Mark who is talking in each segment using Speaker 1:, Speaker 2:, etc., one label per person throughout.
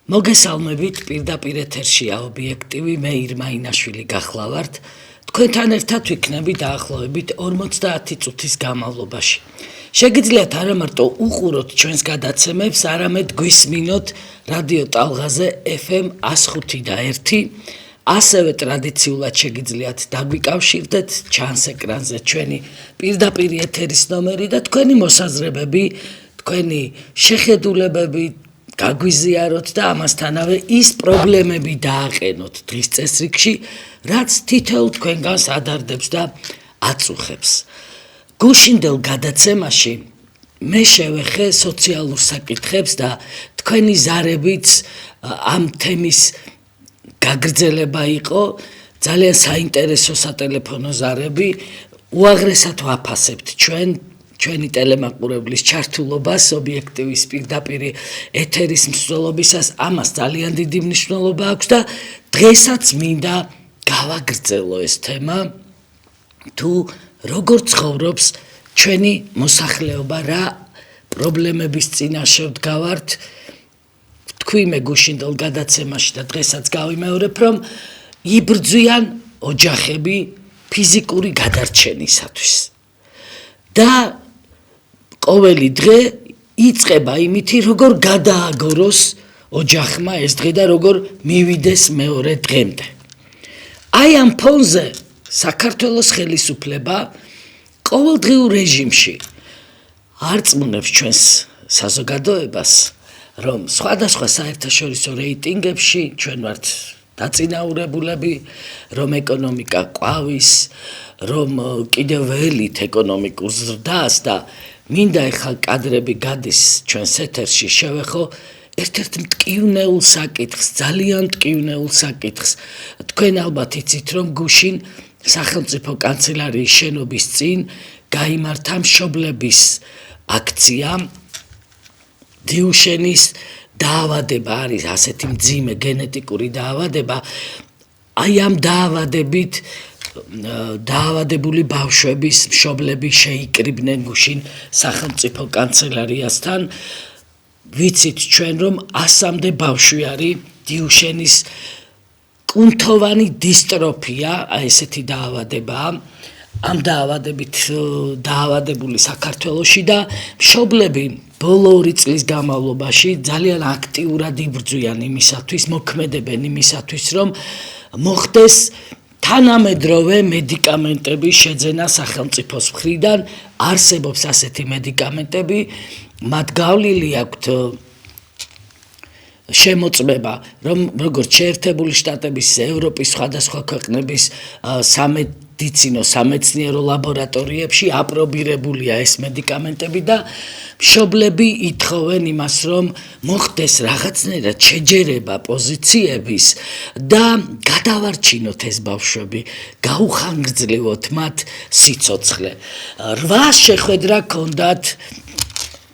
Speaker 1: მოგესალმებით პირდაპირ ეთერშია ობიექტივი მე ირმა ინაშვილი გახლავართ თქვენთან ერთად ვიქნები დაახლოებით 50 წუთის განმავლობაში შეგიძლიათ არა მარტო უყუროთ ჩვენს გადაცემებს არამედ გვისმინოთ რადიო ტალღაზე FM 105.1 ასევე ტრადიციულად შეგიძლიათ დაგვიკავშირდეთ ჩანს ეკრანზე ჩვენი პირდაპირ ეთერის ნომერი და თქვენი მოსაზრებები თქვენი შეხედულებები გაგვიზიაროთ და ამასთანავე ის პრობლემები დააყენოთ დღის წესრიგში, რაც თითოეულ თქვენგანს ადარდებს და აწუხებს. გუშინდელ გადაცემაში მე შევეხე სოციალურ საკითხებს და თქვენი ზარებიც ამ თემის გაგრძელება იყო, ძალიან საინტერესო სატელეფონო ზარები, უაღრესად ვაფასებთ ჩვენი ტელემაყურებლის ჩართულობას ობიექტივის პირდაპირ ეთერის მსვლელობისას ამას ძალიან დიდი მნიშვნელობა აქვს და დღესაც მინდა გავაგრძელო ეს თემა თუ როგორ ცხოვრობს ჩვენი მოსახლეობა რა პრობლემების წინაშე ვდგავართ თქვი მე გუშინდელ გადაცემაში და დღესაც გავიმეორებ რომ იბრძვიან ოჯახები ფიზიკური გადარჩენისათვის და ყოველი დღე იწყება იმითი როგორ გადააგოროს ოჯახმა ეს დღე და როგორ მივიდეს მეორე დღემდე. აი ამ ფონზე საქართველოს ხელისუფლება ყოველდღიურ რეჟიმში არწმუნებს ჩვენს საზოგადოებას რომ სხვადასხვა საერთაშორისო რეიტინგებში ჩვენ ვართ დაწინაურებულები რომ ეკონომიკა ყვავის რომ კიდევ ველით ეკონომიკურ ზრდას და მინდა ეხლა კადრები გადის ჩვენს ეთერში შევეხო ერთ-ერთ მტკივნეულ საკითხს, ძალიან მტკივნეულ საკითხს. თქვენ ალბათ იცით რომ გუშინ სახელმწიფო კანცელარიის შენობის წინ გაიმართა მშობლების აქცია დიუშენის დაავადება არის ასეთი მძიმე გენეტიკური დაავადება აი ამ დაავადებით დაავადებული ბავშვების მშობლები შეიკრიბნენ გუშინ სახელმწიფო კანცელარიასთან ვიცით ჩვენ რომ 100-მდე ბავშვი არის დიუშენის კუნთოვანი დისტროფია აი ესეთი დაავადებაა ამ დაავადებით დაავადებული საქართველოში და მშობლები ბოლო 2 წლის განმავლობაში ძალიან აქტიურად იბრძვიან იმისათვის მოქმედებენ იმისათვის რომ მოხდეს თანამედროვე მედიკამენტების შეძენა სახელმწიფოს მხრიდან არსებობს ასეთი მედიკამენტები მათ გავლილი აქვთ შემოწმება რომ როგორც შეერთებული შტატების ევროპის სხვადასხვა ქვეყნების სამედიცინო სამეცნიერო ლაბორატორიებში აპრობირებულია ეს მედიკამენტები და მშობლები ითხოვენ იმას რომ მოხდეს რაღაცნაირად შეჯერება პოზიციების და გადავარჩინოთ ეს ბავშვები გაუხანგრძლივოთ მათ სიცოცხლე 8 შეხვედრა ჰქონდათ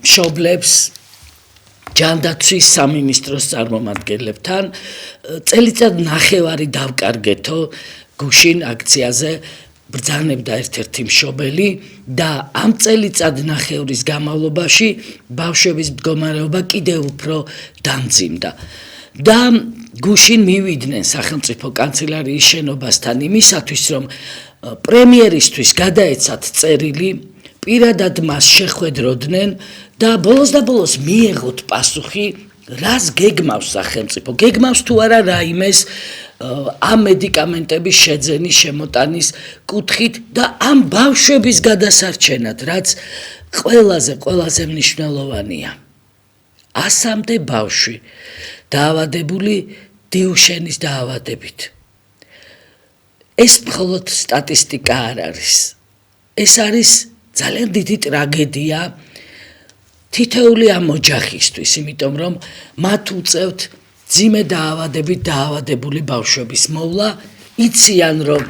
Speaker 1: მშობლებს ჯანდაცვის სამინისტროს წარმომადგენლებთან წელიწად ნახევარი დავკარგეთო გუშინ აქციაზე ბრძანებდა ერთ-ერთი მშობელი და ამ წელიწად ნახევრის განმავლობაში ბავშვების მდგომარეობა კიდევ უფრო დამძიმდა და გუშინ მივიდნენ სახელმწიფო კანცელარიის შენობასთან იმისათვის რომ პრემიერისთვის გადაეცათ წერილი პირადად მას შეხვედროდნენ და ბოლოს მიეღოთ პასუხი რას გეგმავს სახელმწიფო გეგმავს თუ არა რაიმეს ამ მედიკამენტების შეძენის შემოტანის კუთხით და ამ ბავშვების გადასარჩენად რაც ყველაზე მნიშვნელოვანია 100-მდე ბავშვი დაავადებული დიუშენის დაავადებით ეს მხოლოდ სტატისტიკა არ არის ეს არის ძალიან დიდი ტრაგედია თითოეული ამ ოჯახისთვის იმიტომ რომ მათ უწევთ ძიმე დაავადებით დაავადებული ბავშვების მოვლა იციან რომ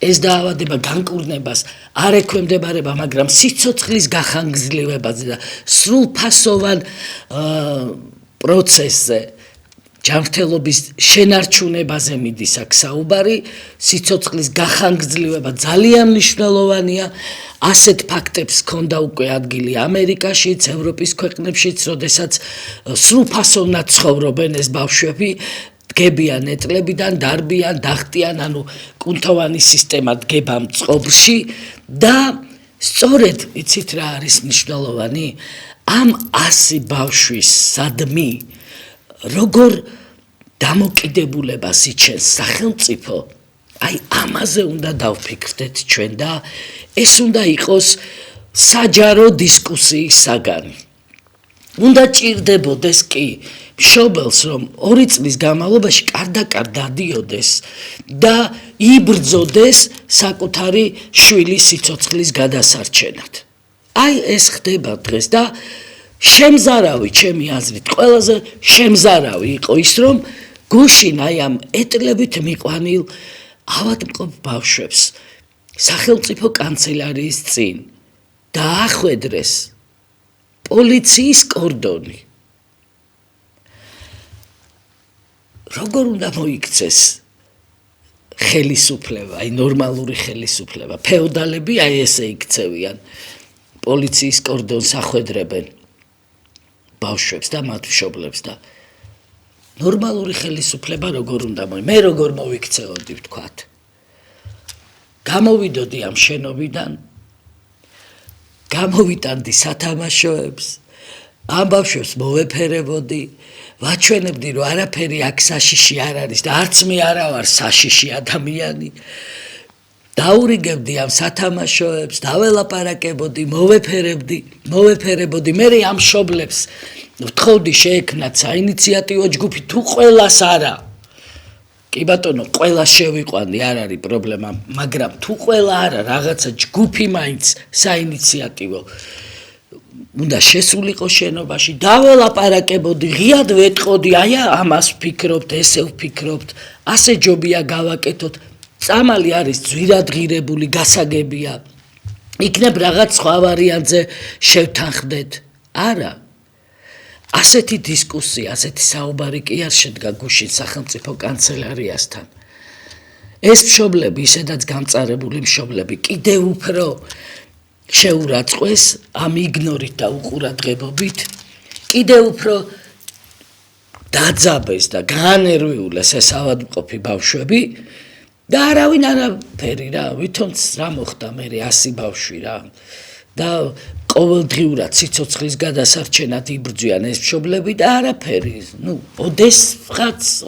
Speaker 1: ეს დაავადება განკურნებას არ ექვემდებარება მაგრამ სიცოცხლის გახანგრძლივებაზე და სრულფასოვან პროცესზე ჯანმრთელობის შენარჩუნებაზე მიდის აქ საუბარი, სიცოცხლის გახანგრძლივება ძალიან მნიშვნელოვანია. ასეთ ფაქტებს ჰქონდა უკვე ადგილი ამერიკაშიც, ევროპის ქვეყნებშიც, როდესაც სრულფასოვნად ცხოვრობენ ეს ბავშვები, დგებიან ნეტლებიდან, დარბიან, დახტიან, ანუ კუნთოვანი სისტემა დგება მწყობრში და სწორედ იცით რა არის მნიშვნელოვანი? ამ 100 ბავშვის სადმი როგორ დამოკიდებულებას იჩენს სახელმწიფო, აი ამაზე უნდა დავფიქრდეთ ჩვენ და ეს უნდა იყოს საჯარო დისკუსიის საგანი. უნდა ჭირდებოდეს კი მშობელს, რომ 2 წლის განმავლობაში კარდაკარ დადიოდეს და იბრძოდეს საკუთარი შვილის სიცოცხლის გადასარჩენად. აი ეს ხდება დღეს და შემზარავი, ჩემი აზრით, ყველაზე შემზარავი იყო ის, რომ გუშინ აი ამ ეტლებით მიყვანილ ავადმყოფ ბავშვებს სახელმწიფო კანცელარიის წინ დაახვედრეს პოლიციის კორდონი. როგორ უნდა მოიქცეს ხელისუფლება, აი ნორმალური ხელისუფლება, ფეოდალები აი ესე იქცევიან, პოლიციის კორდონს ახვედრებენ ბავშვებს და მათ მშობლებს და ნორმალური ხელისუფლება როგორ უნდა მე როგორ მოვიქცეოდი ვთქვათ. გამოვიდოდი ამ შენობიდან, გამოვიტანდი სათამაშოებს, ამ ბავშვებს მოვეფერებოდი, ვაჩვენებდი რომ არაფერი აქ საშიში არ არის და არც მე არა ვარ საშიში ადამიანი. დაურიგებდი ამ სათამაშოებს, დაველაპარაკებოდი, მოვეფერებოდი, მე ამ მშობლებს ვთხოვდი შეექმნათ საინიციატივო ჯგუფი თუ ყველას არა. კი ბატონო, ყველა შევიყვანდი, არ არის პრობლემა, მაგრამ თუ ყველა არა, რაღაცა ჯგუფი მაინც საინიციატივო უნდა შესულიყო შენობაში, დაველაპარაკებოდი, ღიად ვეტყოდი, აი ამას ვფიქრობთ, ესე ვფიქრობთ, ასე ჯობია გავაკეთოთ. წამალი არის ძვირადღირებული, გასაგებია. იქნებ რაღაც სხვა ვარიანტზე შევთანხმდეთ. არა. ასეთი დისკუსია, ასეთი საუბარი კი არ შედგა გუშინ სახელმწიფო კანცელარიასთან. ეს მშობლები, ისედაც გამწარებული მშობლები, კიდევ უფრო შეურაცხყვეს ამ იგნორით და უყურადღებობით, კიდევ უფრო დაძაბეს და გაანერვიულეს ეს ავადმყოფი ბავშვები და არავინ არაფერი რა, ვითომც რა მოხდა მე 100 ბავშვი რა და ყოველდღიურად სიცოცხლის გადასარჩენად იბრძვიან ეს მშობლები და არაფერი,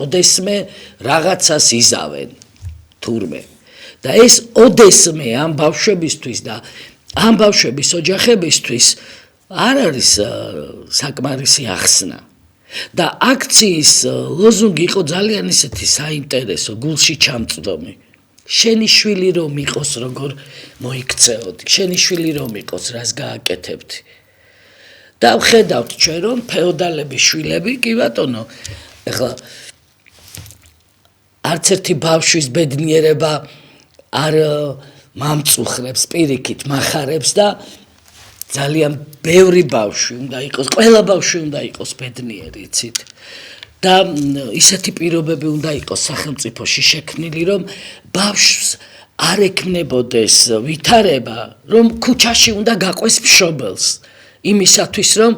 Speaker 1: ოდესმე რაღაცას იზავენ თურმე და ეს ოდესმე ამ ბავშვებისთვის და ამ ბავშვების ოჯახებისთვის არ არის საკმარისი ახსნა და აქციის ლოზუნგი იყო ძალიან ისეთი საინტერესო, გულში ჩამწვდომი. შენი შვილი რომ იყოს, როგორ მოიქცეოდი, შენი შვილი რომ იყოს, რას გააკეთებდი. და ვხედავთ ჩვენ რომ ფეოდალების შვილები, კი ბატონო, ეხლა არც ერთი ბავშვის ბედნიერება არ მამწუხრებს, პირიქით მახარებს და ძალიან ბევრი ბავშვი უნდა იყოს, ყველა ბავშვი უნდა იყოს ბედნიერი, იცით? და ისეთი პირობები უნდა იყოს სახელმწიფოში შექმნილი, რომ ბავშვს არ ექმნებოდეს ვითარება, რომ ქუჩაში უნდა გაყვეს მშობელს, იმისათვის, რომ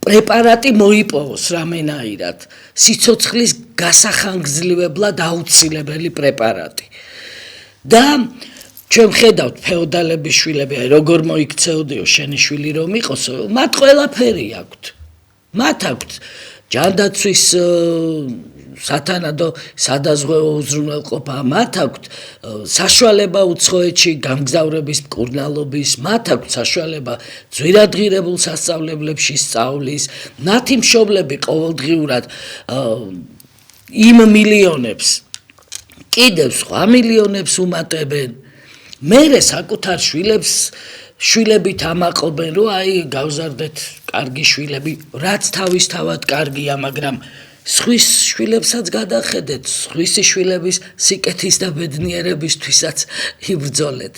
Speaker 1: პრეპარატი მოიპოვოს რამენაირად, სიცოცხლის გასახანგრძლივებლად აუცილებელი პრეპარატი. და ჩვენ ხედავთ ფეოდალების შვილები, როგორ მოიქცეოდიო შენი შვილი რომ იყოს, მათ ყველაფერი აქვთ. მათ აქვთ ჯანდაცვის სათანადო სადაზღვევო უზრუნველყოფა, მათ აქვთ საშუალება უცხოეთში გამგზავრების მკურნალობის, მათ აქვთ საშუალება ძვირადღირებულ სასწავლებლებში სწავლის, მათი მშობლები ყოველდღიურად იმ მილიონებს, კიდევ სხვა მილიონებს უმატებენ. მერე საკუთარ შვილებით ამაყობენ, რომ აი გავზარდეთ კარგი შვილები, რაც თავისთავად კარგია, მაგრამ სხვის შვილებსაც გადახედეთ, სხვისი შვილების სიკეთის და ბედნიერებისთვისაც იბრძოლეთ.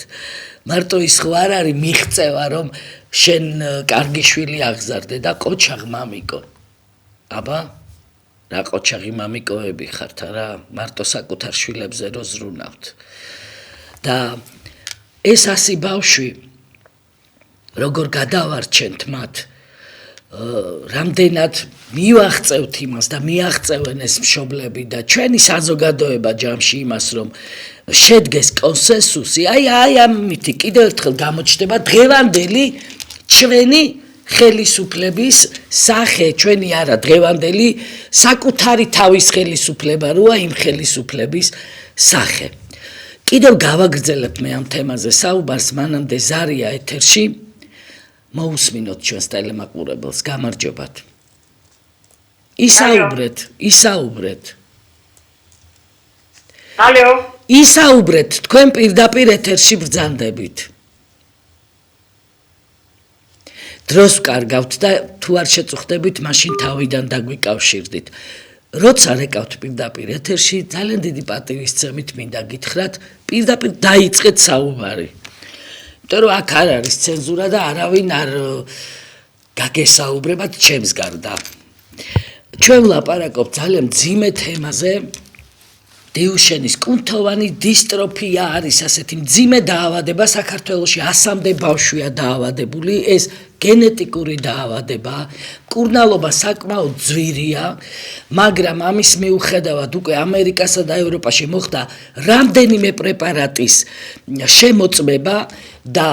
Speaker 1: მარტო ის ხო არ არის მიღწევა, რომ შენ კარგი შვილი აღზარდე და ყოჩაღ მამიკო. აბა, რა ყოჩაღი მამიკოები ხართ არა მარტო საკუთარ შვილებზე რო ზრუნავთ და ეს 100 ბავშვი როგორ გადავარჩენთ მათ რამდენად მივაღწევთ იმას და მიაღწევენ ეს მშობლები და ჩვენი საზოგადოება ჯამში იმას რომ შედგეს კონსენსუსი აი ამითი კიდევ ერთხელ გამოჩნდება დღევანდელი ჩვენი ხელისუფლების სახე ჩვენი არა დღევანდელი საკუთარი თავის ხელისუფლება როა იმ ხელისუფლების სახე კიდევ გავაგრძელებ მე ამ თემაზე საუბარს მანამდე ზარია ეთერში მოусმინოთ ჩვენს ტელემაყურებელს გამარჯობათ ისაუბრეთ
Speaker 2: ალო
Speaker 1: ისაუბრეთ თქვენ პირდაპირ ეთერში ბრძანდებით დროს ვკარგავთ და თუ არ შეწუხდებით მაშინ თავიდან დაგვიკავშირდით როცა რეკავთ პირდაპირ ეთერში ძალიან დიდი პატივისცემით მინდა გითხრათ პირდაპირ დაიწყეთ საუბარი იმიტომ რომ აქ არ არის ცენზურა და არავინ არ გაგესაუბრებათ ჩემს გარდა ჩვენ ვლაპარაკობთ ძალიან მძიმე თემაზე დიუშენის კუნთოვანი დისტროფია არის ასეთი მძიმე დაავადება საქართველოში 100-მდე ბავშვია დაავადებული ეს გენეტიკური დაავადება მკურნალობა საკმაოდ ძვირია მაგრამ ამის მიუხედავად უკვე ამერიკასა და ევროპაში მოხდა რამდენიმე პრეპარატის შემოწმება და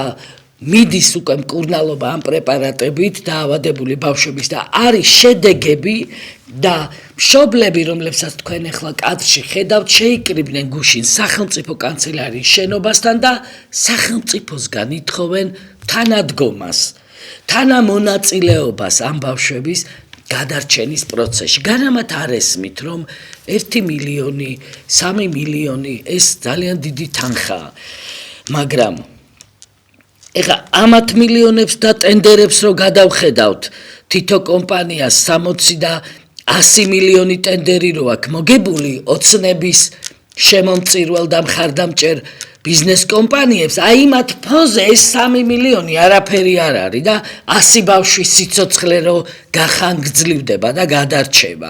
Speaker 1: მიდის უკვე მკურნალობა ამ პრეპარატებით დაავადებული ბავშვების და არის შედეგები და მშობლები რომლებსაც თქვენ ახლა კადრში ხედავთ შეიკრიბნენ გუშინ სახელმწიფო კანცელარიის შენობასთან და სახელმწიფოსგან ითხოვენ თანადგომას თანამონაწილეობას ამ ბავშვების გადარჩენის პროცესში განამათ არ ესმით რომ 1 მილიონი 3 მილიონი ეს ძალიან დიდი თანხაა მაგრამ ეხა ამათ მილიონებს და ტენდერებს რო გადავხედავთ თითო კომპანიას 60 და 100 მილიონი ტენდერი რო აქვს მოგებული ოცნების შემომწირვალ და მხარდამჭერ ბიზნეს კომპანიებს აი მათ ფონზე ეს 3 მილიონი არაფერი არ არის და 100 ბავშვის სიცოცხლე რო გახანგრძლივდება და გადარჩება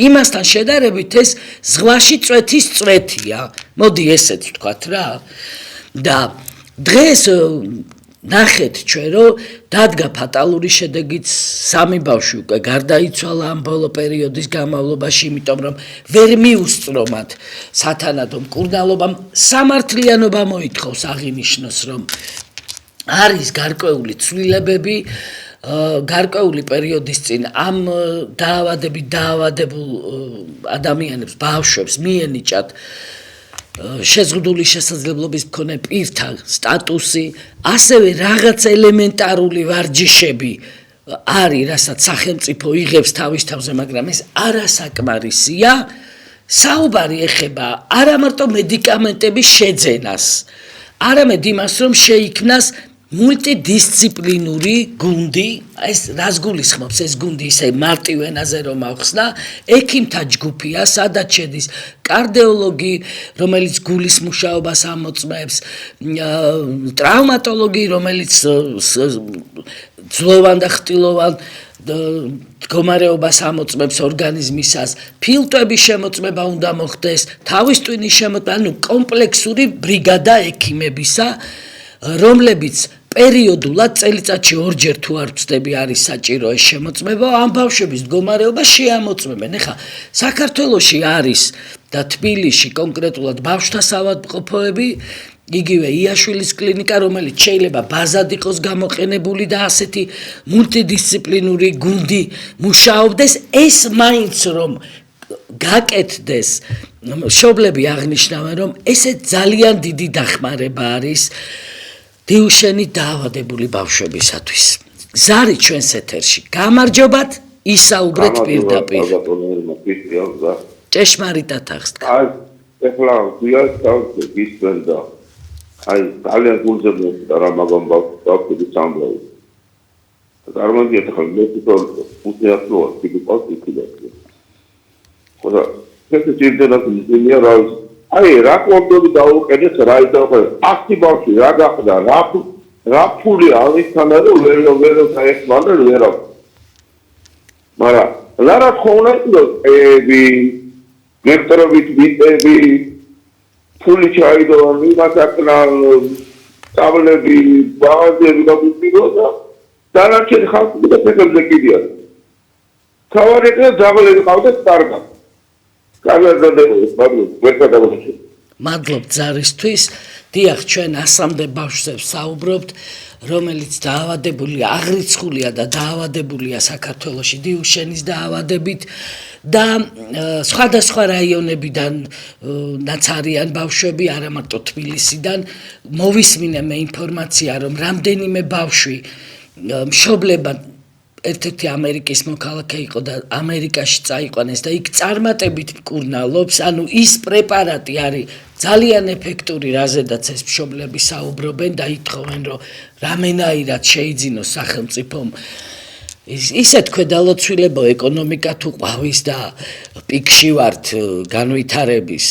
Speaker 1: იმასთან შედარებით ეს ზღვაში წვეთის წვეთია მოდი ესეთ ვთქვათ რა და დღეს ნახეთ ჩვენ რომ დადგა ფატალური შედეგიც 3 ბავშვი უკვე გარდაიცვალა ამ ბოლო პერიოდის განმავლობაში იმიტომ რომ ვერ მიუსწრომათ სათანადო მკურნალობამ სამართლიანობა მოითხოვს აღინიშნოს რომ არის გარკვეული ცვლილებები გარკვეული პერიოდის წინ ამ დაავადებით დაავადებულ ადამიანებს ბავშვებს მიენიჭათ შეზღუდული შესაძლებლობის მქონე პირთა სტატუსი, ასევე რაღაც ელემენტარული ვარჯიშები არის, რასაც სახელმწიფო იღებს თავის თავზე, მაგრამ ეს არასაკმარისია. საუბარი ეხება არა მარტო მედიკამენტების შეძენას, არამედ იმას, რომ შეიქმნას multidisciplinური გუნდი, ეს რას გულისხმობს ეს გუნდი ისე მარტივ ენაზე რომ ავხსნა, ექიმთა ჯგუფია, სადაც შედის კარდიოლოგი, რომელიც გულის მუშაობას ამოწმებს, ტრავმატოლოგი, რომელიც ძვლოვან და ხტილოვან მდგომარეობას ამოწმებს ორგანიზმისას, ფილტვების შემოწმება უნდა მოხდეს, თავის ტვინის შემოწმება, ანუ კომპლექსური ბრიგადა ექიმებისა, რომლებიც პერიოდულად წელიწადში 2-ჯერ თუ არ ვწდები არის საჭირო ეს შემოწმება ამ ბავშვების მდგომარეობა შეამოწმებენ. ეხლა საქართველოში არის და თბილისში კონკრეტულად ბავშვთა საავადმყოფოები, იგივე იაშვილის კლინიკა, რომელიც შეიძლება ბაზად იყოს გამოყენებული და ასეთი მულტიდისციპლინური გუნდი მუშაობდეს, ეს მაინც რომ გაკეთდეს, მშობლები აღნიშნავენ, რომ ესე ძალიან დიდი დახმარება არის დიუშენით დაავადებული ბავშვებისათვის. ზარი ჩვენს ეთერში. გამარჯობათ, ისაუბრეთ პირდაპირ. ჭეშმარიტად ახსნა.
Speaker 3: აი, ეხლა ვიაზავთ გისმენ და აი, ძალიან გულზებნობს და რა მაგამ ბავშვების სამბლავი. წარმოგიდგენთ ახლა მე თვითონ უთეატროა, ტიპიკალ ტიპიკალია. ხოდა ეს ძირდად იმია რა აი რა კონტროლი დაუყენეს რა იდაო აქტი ბავშვი რა გახდა რა ფული არის თანა და ვერ დაეხმარა ვერა მაგრამ რა თქმა უნდა, მექტრობით ვიტები, ფული ჩაიდო, იმასაკნა, წავლები, ბაღაზები გაგუწირდა, დანარჩენი ხალხი და ფეხებზე კიდია. თავარი და ძაღლები ყავდათ კარგად. კარგად გადავიხო.
Speaker 1: მადლობთ ზარისთვის. დიახ, ჩვენ 100-მდე ბავშვებს საუბრობთ, რომელიც დაავადებულია, აღრიცხულია და დაავადებულია საქართველოში დიუშენის დაავადებით და სხვადასხვა რაიონებიდან არიან ბავშვები, არა მარტო თბილისიდან. მოვისმინე მე ინფორმაცია, რომ რამდენიმე ბავშვი მშობლება ერთ-ერთი ამერიკის მოქალაქე იყო და ამერიკაში წაიყვანეს და იქ წარმატებით მკურნალობს, ანუ ის პრეპარატი არის ძალიან ეფექტური, რაზედაც ეს მშობლები საუბრობენ და ითხოვენ, რომ რამენაირად შეიძინოს სახელმწიფომ ისეთ ქვედალოცვილებო ეკონომიკა თუ ყვავის და პიკში ვართ განვითარების.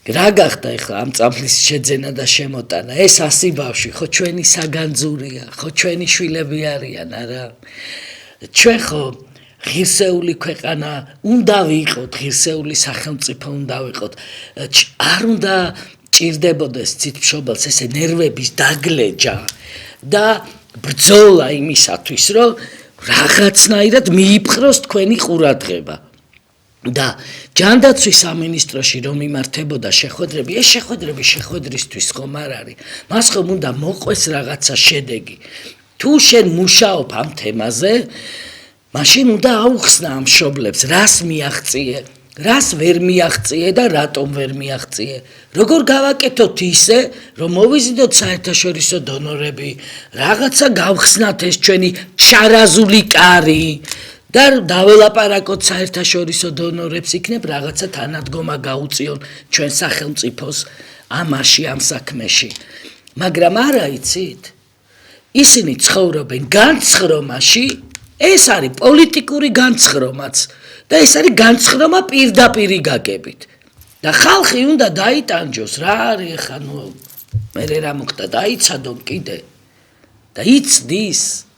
Speaker 1: რა გახდა ახლა ამ წამლის შეძენა და შემოტანა? ეს 100 ბავშვი, ხო ჩვენი საგანძურია, ხო ჩვენი შვილები არიან, არა? ჩვენ ხო ღირსეული ქვეყანა უნდა ვიყოთ, ღირსეული სახელმწიფო უნდა ვიყოთ. არ უნდა ჭირდებოდეს ციტ-მშობელს ესე ნერვების დაგლეჯა და ბრძოლა იმისათვის, რომ რაღაცნაირად მიიპყროს თქვენი ყურადღება. და ჯანდაცვის სამინისტროში რომ იმართებოდა შეხვედრები, ეს შეხვედრისთვის ხომ არ არის. მას ხომ უნდა მოყვეს რაღაცა შედეგი. თუ შენ მუშაობ ამ თემაზე, მაშინ უნდა აუხსნა ამ მშობლებს, რას მიაღწიე, რას ვერ მიაღწიე და რატომ ვერ მიაღწიე. როგორ გავაკეთოთ ისე, რომ მოვიზიდოთ საერთაშორისო დონორები, რაღაცა გავხსნათ ეს ჩვენი შარაზული კარი. და დაველაპარაკოთ საერთაშორისო დონორებს, იქნებ რაღაცა თანადგომა გაუწიონ ჩვენ სახელმწიფოს ამაში, ამ საქმეში. მაგრამ არა იცით? ისინი ცხოვრობენ განცხრომაში, ეს არის პოლიტიკური განცხრომაც და ეს არის განცხრომა პირდაპირი გაგებით. და ხალხი უნდა დაიტანჯოს, რა არის ახლა, მე რა მოხდა, დაიცადონ კიდე და იცდის.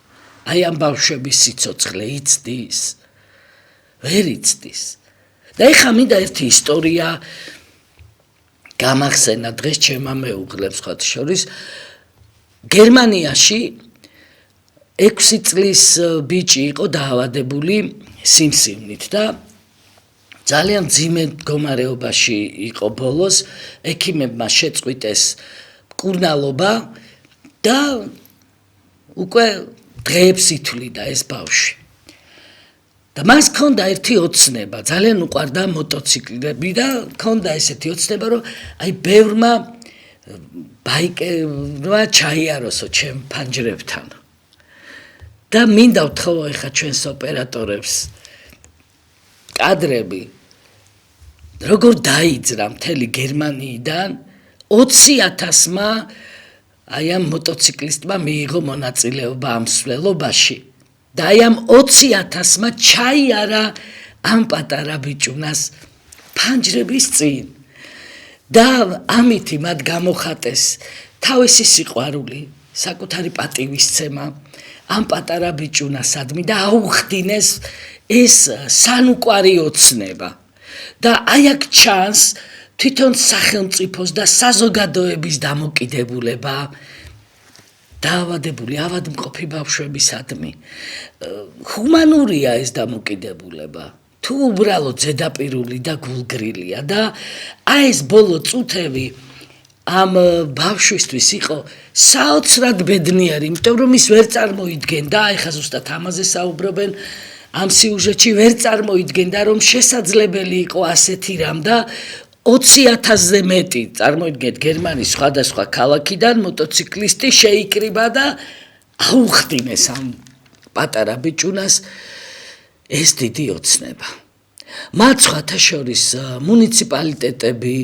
Speaker 1: აი ამ ბავშვების სიცოცხლე იცდის, ვერ იცდის. და ეხლა მინდა ერთი ისტორია გამახსენა დღეს ჩემმა მეუღლემ სხვათა შორის. გერმანიაში 6 წლის ბიჭი იყო დაავადებული სიმსივნით და ძალიან მძიმე მდგომარეობაში იყო ბოლოს. ექიმებმა შეწყვიტეს მკურნალობა და უკვე დღეებს ითვლიდა ეს ბავშვი. და მას ჰქონდა ერთი ოცნება, ძალიან უყვარდა მოტოციკლები და ჰქონდა ესეთი ოცნება, რომ აი ბევრმა ბაიკერმა ჩაიაროსო ჩემ ფანჯრებთან. და მინდა ვთხოვო ეხლა ჩვენს ოპერატორებს კადრები, როგორ დაიძრა მთელი გერმანიიდან 20,000-მა აი ამ მოტოციკლისტმა მიიღო მონაწილეობა ამ მსვლელობაში და აი ამ 20,000-მა ჩაიარა ამ პატარა ბიჭუნას ფანჯრების წინ და ამითი მათ გამოხატეს თავისი სიყვარული, საკუთარი პატივისცემა ამ პატარა ბიჭუნასადმი და აუხდინეს ეს სანუკვარი ოცნება. და აი აქ ჩანს თვითონ სახელმწიფოს და საზოგადოების დამოკიდებულება დაავადებული, ავადმყოფი ბავშვებისადმი. ჰუმანურია ეს დამოკიდებულება, თუ უბრალოდ ზედაპირული და გულგრილია და აი ეს ბოლო წუთები ამ ბავშვისთვის იყო საოცრად ბედნიერი, იმიტომ რომ ის ვერ წარმოიდგენდა, აი ხა ზუსტად ამაზე საუბრობენ ამ სიუჟეტში, ვერ წარმოიდგენდა რომ შესაძლებელი იყო ასეთი რამ და 20,000-ზე მეტი, წარმოიდგინეთ, გერმანიის სხვადასხვა ქალაქიდან მოტოციკლისტი შეიკრიბა და აუხდინეს ამ პატარა ბიჭუნას ეს დიდი ოცნება. მათ სხვათა შორის მუნიციპალიტეტები,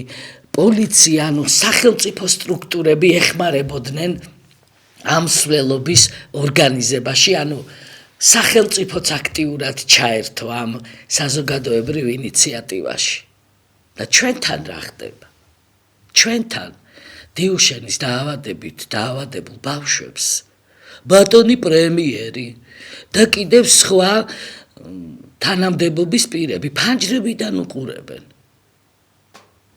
Speaker 1: პოლიცია, ანუ სახელმწიფო სტრუქტურები ეხმარებოდნენ ამ მსვლელობის ორგანიზებაში, ანუ სახელმწიფოც აქტიურად ჩაერთო ამ საზოგადოებრივ ინიციატივაში. და ჩვენთან რა ხდება? ჩვენთან დიუშენის დაავადებით დაავადებულ ბავშვებს ბატონი პრემიერი და კიდევ სხვა თანამდებობის პირები ფანჯრებიდან უყურებენ.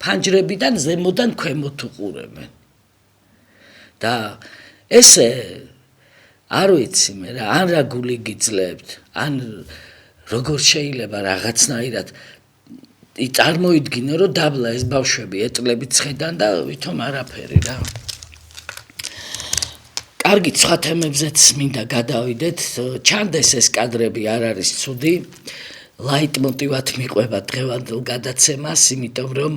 Speaker 1: ფანჯრებიდან ზემოდან ქვემოთ უყურებენ. და ესე არ ვიცი მე რა, ან რა გული გიძლებთ, ან როგორ შეიძლება რაღაცნაირად წარმოიდგინო, რომ დაბლა ეს ბავშვები ეტლებით ხედან და ვითომ არაფერი რა. კარგი, სხვა თემებზეც მინდა გადავიდეთ. ჩანდეს ეს კადრები არ არის ცუდი. ლაიტმოტივად მიყვება დღევანდელ გადაცემას, იმიტომ რომ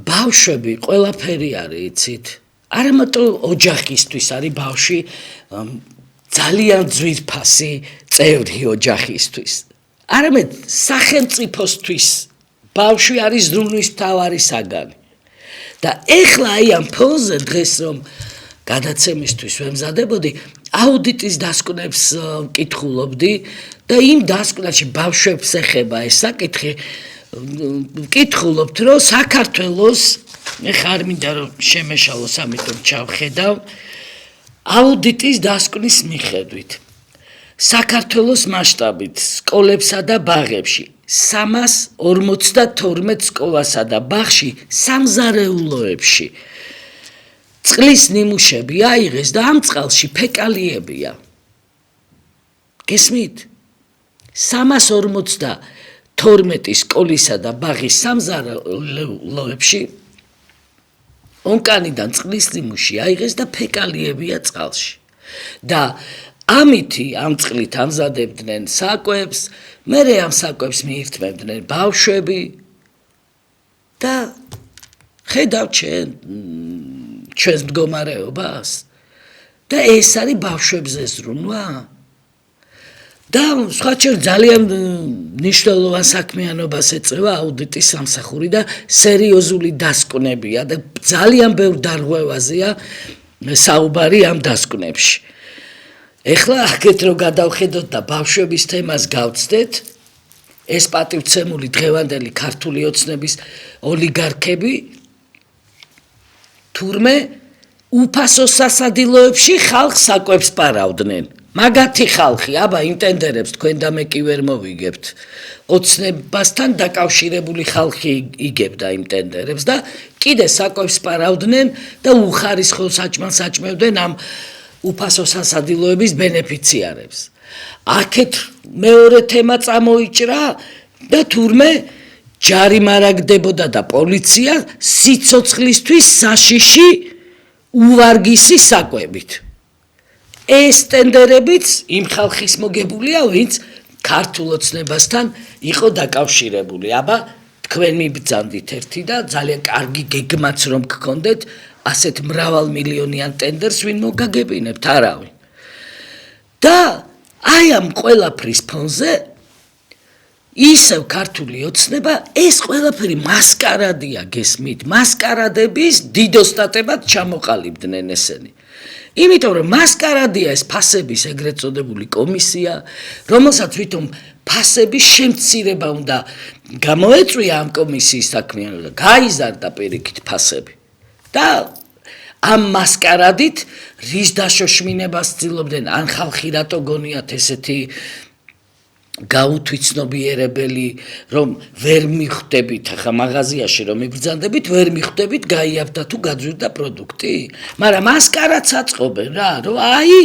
Speaker 1: ბავშვები ყველაფერი არის, იცით? არა მარტო ოჯახისთვის არის ბავშვი ძალიან ძვირფასი წევრი ოჯახისთვის. არამედ სახელმწიფოსთვის ბავშვი არის ზრუნვის მთავარი საგანი. და ეხლა აი ამ ფონზე დღეს რომ გადაცემისთვის ვემზადებოდი, აუდიტის დასკვნებს ვკითხულობდი და იმ დასკვნაში ბავშვებს ეხება ეს საკითხი, ვკითხულობთ, რომ საქართველოს, მე ხარ მინდა რომ შემეშალოს, ამიტომ ჩავხედავ, აუდიტის დასკვნის მიხედვით საქართველოს მასშტაბით სკოლებსა და ბაღებში 352 სკოლასა და ბაღში სამზარეულოებში წყლის ნიმუშები აიღეს და ამ წყალში ფეკალიებია. გესმით? 352 სკოლისა და ბაღის სამზარეულოებში ონკანიდან წყლის ნიმუში აიღეს და ფეკალიებია წყალში. და ამითი ამ წყლით ამზადებდნენ საკვებს, მერე ამ საკვებს მიირთმევდნენ ბავშვები და ხედავ ჩვენს მდგომარეობას და ეს არის ბავშვებზე ზრუნვა. და სხვაჩერ ძალიან მნიშვნელოვან საქმიანობას ეწევა აუდიტის სამსახური და სერიოზული დასკვნებია და ძალიან ბევრ დარღვევაზეა საუბარი ამ დასკვნებში. ეხლა აქეთ რო გადავხედოთ და ბავშვების თემას გავცდეთ, ეს პატივცემული დღევანდელი ქართული ოცნების ოლიგარქები თურმე უფასო სასადილოებში ხალხს საკვებს პარავდნენ. მაგათი ხალხი, აბა იმ ტენდერებს თქვენ და მე კი ვერ მოვიგებთ. ოცნებასთან დაკავშირებული ხალხი იგებდა იმ ტენდერებს და კიდე საკვებს პარავდნენ და უხარისხო საჭმელს საჭმევდნენ ამ უფასო სასადილოების ბენეფიციარებს. აქეთ მეორე თემა წამოიჭრა და თურმე ჯარი მარაგდებოდა და პოლიცია სიცოცხლისთვის საშიში უვარგისი საკვებით. ეს ტენდერებიც იმ ხალხის მოგებულია, ვინც ქართულ ოცნებასთან იყო დაკავშირებული. აბა თქვენ მიბრძანდით ერთი და ძალიან კარგი გეგმაც რომ გქონდეთ, ასეთ მრავალმილიონიან ტენდერს ვინ მოგაგებინებთ, არავინ. და აი ამ ყველაფრის ფონზე ისევ ქართული ოცნება ეს ყველაფერი მასკარადია, გესმით? მასკარადების დიდოსტატებად ჩამოყალიბდნენ ესენი. იმიტომ რომ მასკარადია ეს ფასების ეგრეთ წოდებული კომისია, რომელსაც ვითომ ფასების შემცირება უნდა გამოეწვია ამ კომისიის საქმიანობა, გაიზარდა პირიქით ფასები. და ამ მასკარადით რის დაშოშმინებას ცდილობდნენ, ან ხალხი რატო გონიათ ესეთი გაუთვიცნობიერებელი, რომ ვერ მიხვდებით, ახლა მაღაზიაში რომ მიბრძანდებით, ვერ მიხვდებით გაიაფდა თუ გაძვირდა პროდუქტი. მაგრამ მასკარადს აწყობენ რა, რომ აი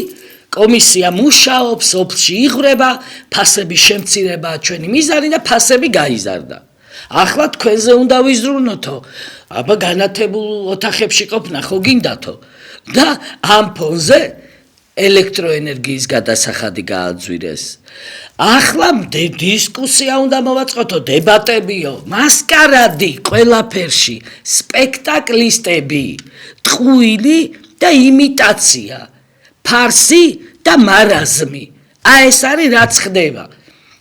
Speaker 1: კომისია მუშაობს, ოფისში იღვრება, ფასების შემცირებაა ჩვენი მიზანი და ფასები გაიზარდა. ახლა თქვენზე უნდა ვიზრუნოთო, აბა განათებულ ოთახებში ყოფნა ხო გინდათო და ამ ფონზე ელექტროენერგიის გადასახადი გააძვირეს. ახლა დისკუსია უნდა მოვაწყოთო, დებატებიო, მასკარადი ყველაფერში, სპექტაკლისტები, ტყუილი და იმიტაცია, ფარსი და მარაზმი. ეს არის რაც ხდება.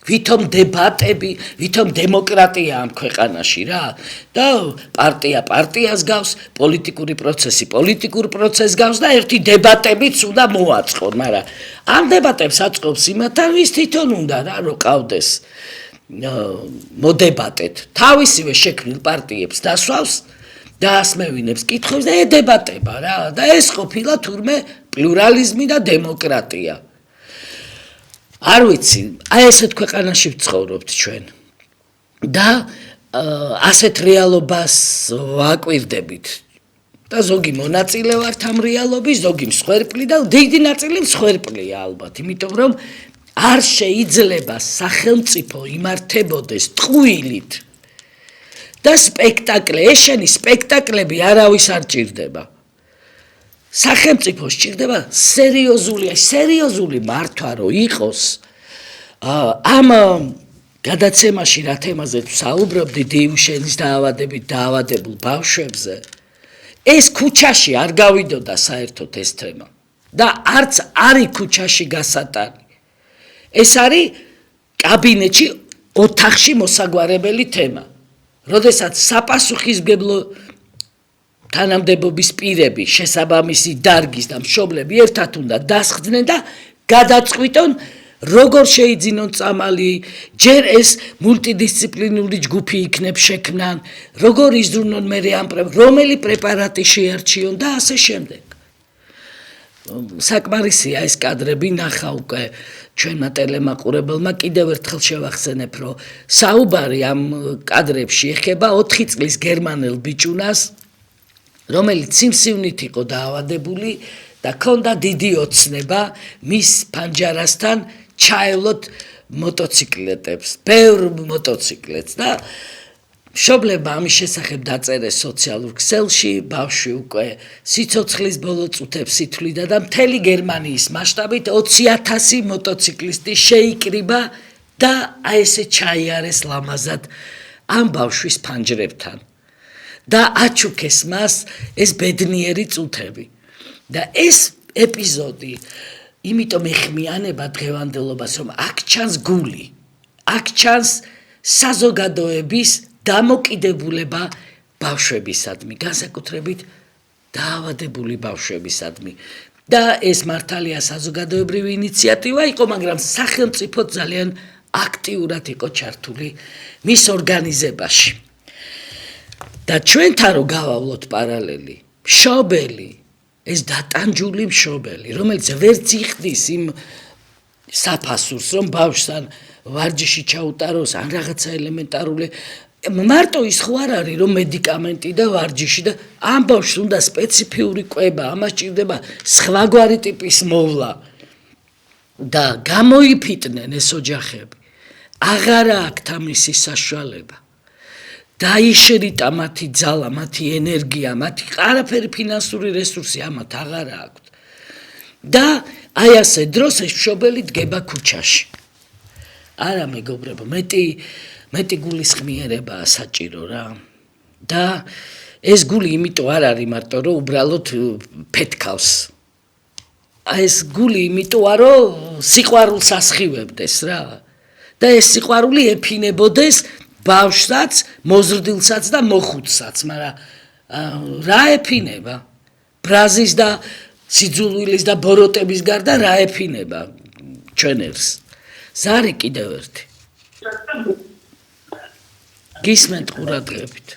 Speaker 1: ვითომ დებატები, ვითომ დემოკრატია ამ ქვეყანაში რა და პარტია პარტიას გავს, პოლიტიკური პროცესი პოლიტიკურ პროცესს გავს და ერთი დებატებიც უნდა მოაწყონ, მაგრამ ამ დებატებს აწყობს იმათან, ვის თვითონ უნდა რა რო ყავდეს მოდებატეთ. თავისივე შექმნილ პარტიებს დასვავს და ასმევინებს კითხვებს და ედებატება რა და ეს ყოფილა თურმე პლურალიზმი და დემოკრატია. არ ვიცი, აი ესეთ ქვეყანაში ვცხოვრობთ ჩვენ. და ასეთ რეალობას ვაკვირდებით. და ზოგი მონაწილე ვართ ამ რეალობის, ზოგი მსხვერპლი და დიდი ნაწილი მსხვერპლია ალბათ, იმიტომ რომ არ შეიძლება სახელმწიფო იმართებოდეს ტყუილით. და სპექტაკლი, ეშენი სპექტაკლები არავის არ ჭირდება. სახელმწიფო სჭირდება სერიოზული მართვა რო იყოს. ამ გადაცემაში რა თემაზე ვსაუბრობდი დიუშენის დაავადებულ ბავშვებზე. ეს ქუჩაში არ გავიდოდა საერთოდ ეს თემა და არც არის ქუჩაში გასატანი. ეს არის კაბინეტში ოთახში მოსაგვარებელი თემა. როდესაც საპასუხისმგებლო თანამდებობის პირები, შესაბამისი დარგის და მშობლები ერთად უნდა დასხდნენ და გადაწყვიტონ როგორ შეიძინონ წამალი, ჯერ ეს მულტიდისციპლინური ჯგუფი იქნებ შექმნან, როგორ იზრუნონ მე ამ რომელი პრეპარატი შეარჩიონ და ასე შემდეგ. საკმარისია ეს კადრები ნახა უკვე ჩვენმა ტელემაყურებელმა კიდევ ერთხელ შევახსენებ, რომ საუბარი ამ კადრებში ეხება 4 წლის გერმანელ ბიჭუნას, რომელიც სიმსივნით იყო დაავადებული და ჰქონდა დიდი ოცნება მის ფანჯარასთან ჩაევლოთ მოტოციკლეტებს, ბევრ მოტოციკლეტს და მშობლებმა ამის შესახებ დაწერეს სოციალურ ქსელში, ბავშვი უკვე სიცოცხლის ბოლო წუთებს ითვლიდა და მთელი გერმანიის მასშტაბით 20,000 მოტოციკლისტი შეიკრიბა და აი ესე ჩაიარეს ლამაზად ამ ბავშვის ფანჯრებთან. და აჩუქეს მას ეს ბედნიერი წუთები. და ეს ეპიზოდი იმიტომ ეხმიანება დღევანდელობას, რომ აქ ჩანს გული, აქ ჩანს საზოგადოების დამოკიდებულება ბავშვებისადმი, განსაკუთრებით დაავადებული ბავშვებისადმი. და ეს მართალია საზოგადოებრივი ინიციატივა იყო, მაგრამ სახელმწიფო ძალიან აქტიურად იყო ჩართული მის ორგანიზებაში. და ჩვენთან რო გავავლოთ პარალელი, მშობელი, ეს დატანჯული მშობელი, რომელიც ვერც იხდის იმ საფასურს, რომ ბავშვს ან ვარჯიში ჩაუტაროს, ან რაღაცა ელემენტარული, მარტო ის ხო არ არის, რომ მედიკამენტი და ვარჯიში და ამ ბავშვს უნდა სპეციფიური კვება, ამას ჭირდება სხვაგვარი ტიპის მოვლა. და გამოიფიტნენ ეს ოჯახები. აღარა აქვთ ამისი საშუალება. დაიშრიტა მათი ძალა, მათი ენერგია, მათი არაფერი ფინანსური რესურსი ამათ აღარა აქვთ. და აი ასე დროს ეს მშობელი დგება ქუჩაში. არა მეგობრებო, მეტი გულისხმიერებაა საჭირო რა. და ეს გული იმიტომ არ არის მარტო, რომ უბრალოდ ფეთქავს. ეს გული იმიტოა, რომ სიყვარულს ასხივებდეს რა. და ეს სიყვარული ეფინებოდეს ბავშვსაც, მოზრდილსაც და მოხუცსაც, მაგრამ რა ეფინება? ბრაზის და სიძულვილის და ბოროტების გარდა რა ეფინება ჩვენერს? ზარი კიდევ ერთი. გისმენთ ყურადღებით.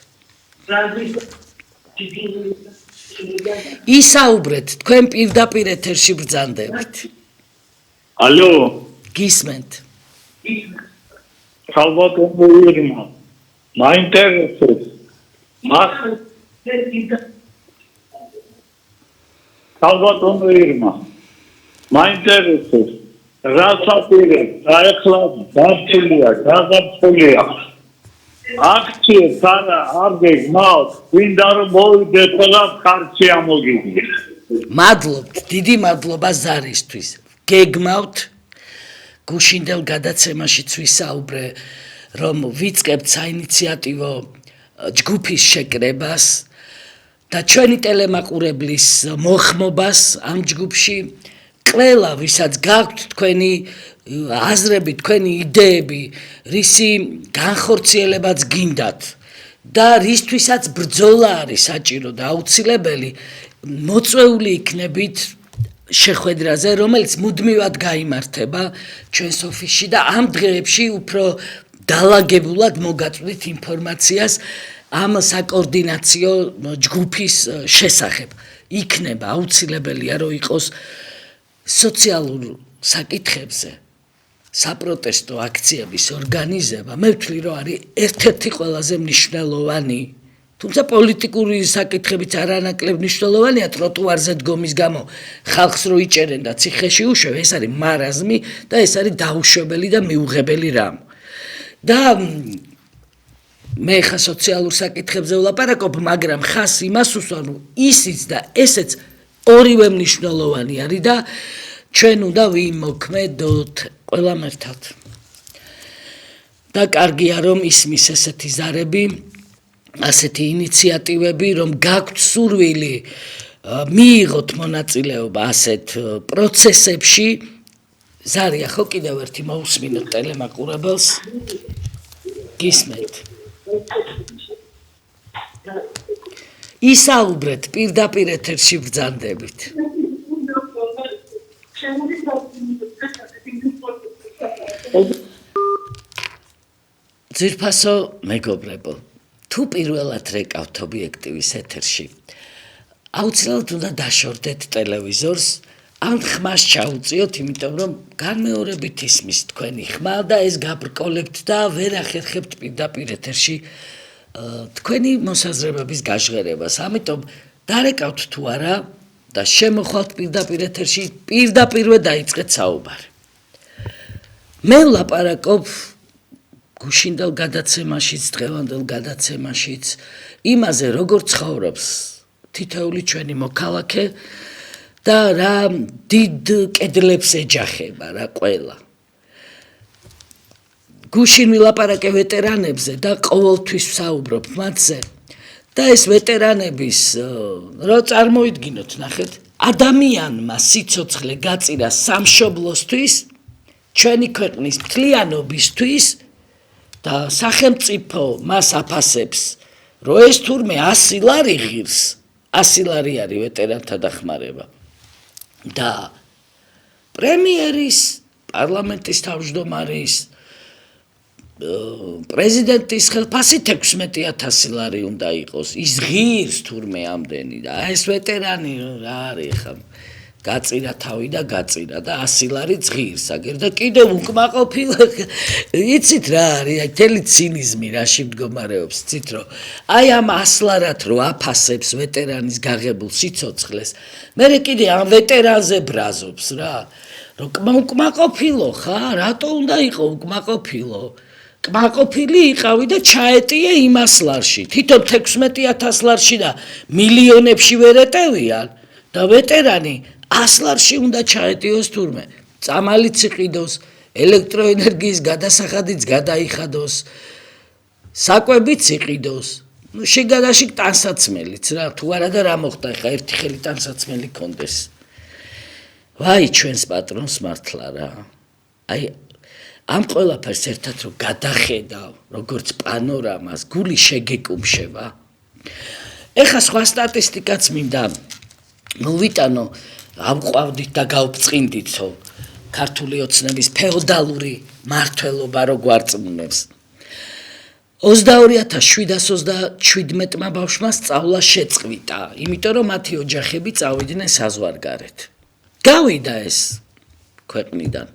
Speaker 1: ისაუბრეთ, თქვენ პირდაპირ ეთერში ბრძანდებით.
Speaker 2: ალო,
Speaker 1: გისმენთ.
Speaker 2: ხალბატონო ირმა, მაინტერესებს. ხალბატონო ირმა, მაინტერესებს. რასაპირებ, დაეხლა დარჩილია, გაგაფრთხილია. აქციებს არ გეგმავთ, ვინდა რომ მოვიდეთ ყველა ხარჯი ამოგიგია.
Speaker 1: მადლობთ, დიდი მადლობა ზარისთვის. გეგმავთ გუშინდელ გადაცემაშიც ვისაუბრე, რომ ვიწყებთ საინიციატივო ჯგუფის შეკრებას და ჩვენი ტელემაყურებლის მოხმობას ამ ჯგუფში. ყველა, ვისაც გაქვთ თქვენი აზრები, თქვენი იდეები, რისი განხორციელებაც გინდათ და რისთვისაც ბრძოლა არის საჭირო და აუცილებელი, მოწვეული იქნებით შეხვედრაზე, რომელიც მუდმივად გაიმართება ჩვენს ოფისში და ამ დღეებში უფრო დალაგებულად მოგაწვდით ინფორმაციას ამ საკოორდინაციო ჯგუფის შესახებ. იქნება აუცილებელია, რომ იყოს სოციალურ საკითხებზე საპროტესტო აქციების ორგანიზება მე ვთვლი რომ არის ერთ-ერთი ყველაზე მნიშვნელოვანი თუმცა პოლიტიკური საკითხებიც არანაკლებ მნიშვნელოვანია ტროტუარზე დგომის გამო ხალხს რო იჭერენ და ციხეში უშვებ ეს არის მარაზმი და ეს არის დაუშვებელი და მიუღებელი რამ და მე ხა სოციალურ საკითხებზე ვლაპარაკობ მაგრამ ხას იმას უსვამო ისიც და ესეც ორივე მნიშვნელოვანი არის და ჩვენ უნდა ვიმოქმედოთ ყველამ ერთად და კარგია რომ ისმის ესეთი ზარები ასეთი ინიციატივები რომ გაქვთ სურვილი მიიღოთ მონაწილეობა ასეთ პროცესებში ზარია ხო კიდევ ერთი მოусმინოთ ტელემაყურებელს გისმენთ ისაუბრეთ პირდაპირ ეთერში ბრძანდებით ძირფასო მეგობრებო თუ პირველად რეკავთ ობიექტივის ეთერში აუცილებლად უნდა დაშორდეთ ტელევიზორს ან ხმას ჩაუწიოთ იმიტომ რომ განმეორებით ისმის თქვენი ხმა და ეს გაბრკოლებთ და ვერ ახერხებთ პირდაპირ ეთერში თქვენი მოსაზრებების გაჟღერებას ამიტომ დარეკავთ თუ არა და შემოხვალთ პირდაპირ ეთერში პირდაპირვე დაიწყეთ საუბარი მე ვლაპარაკობ გუშინდელ გადაცემაშიც დღევანდელ გადაცემაშიც იმაზე როგორ ცხოვრობს თითოეული ჩვენი მოქალაქე და რა დიდ კედლებს ეჯახება რა ყველა გუშინ ვილაპარაკე ვეტერანებზე და ყოველთვის ვსაუბრობ მათზე და ეს ვეტერანების რო წარმოიდგინოთ ნახეთ ადამიანმა სიცოცხლე გაწირა სამშობლოსთვის ჩვენი ქვეყნის მთლიანობისთვის და სახელმწიფო მას აფასებს რომ ეს თურმე 100 ლარი ღირს 100 ლარი არის ვეტერანთა დახმარება და პრემიერის პარლამენტის თავმჯდომარის პრეზიდენტის ხელფასით 16,000 ლარი უნდა იყოს ის ღირს თურმე ამდენი და ეს ვეტერანი რა არის ხა გაწირა თავი და გაწირა და 100 ლარი ღირს აგერ და კიდევ უკმაყოფილ იცით რა არის აი თელი ცინიზმი რაში მდგომარეობს იცით რომ აი ამ 100 ლარად რო აფასებს ვეტერანის გაღებულ სიცოცხლეს მე კიდე ამ ვეტერანზე ბრაზობს რა რომ უკმაყოფილო ხა რატო უნდა იყო უკმაყოფილო კმაყოფილი იყავი და ჩაეტიე იმ 100 ლარში თვითონ 16,000 ლარში და მილიონებში ვერ ეტევიან და ვეტერანი 100 ლარში უნდა ჩაეტიოს თურმე წამალიც იყიდოს ელექტროენერგიის გადასახადიც გადაიხადოს საკვებიც იყიდოს ну შეგადაშიგ ტანსაცმელიც რა თუ არა და რა მოხდა ხა ერთი ხელი ტანსაცმელი კონდეს ვაი ჩვენს პატრონს მართლა რა აი ამ ყველაფერს ერთად რომ გადახედავ როგორც პანორამას გული შეგეკუმშება ეხა სხვა სტატისტიკაც მინდა მოვიტანო ავყვავდით და გავწყინდითო ქართული ოცნების ფეოდალური მართლობა რო გვარწმუნებს 22,727 ბავშვმა სწავლა შეწყვიტა იმიტომ რომ მათი ოჯახები წავიდნენ საზღვარგარეთ გავიდა ეს ქვეყნიდან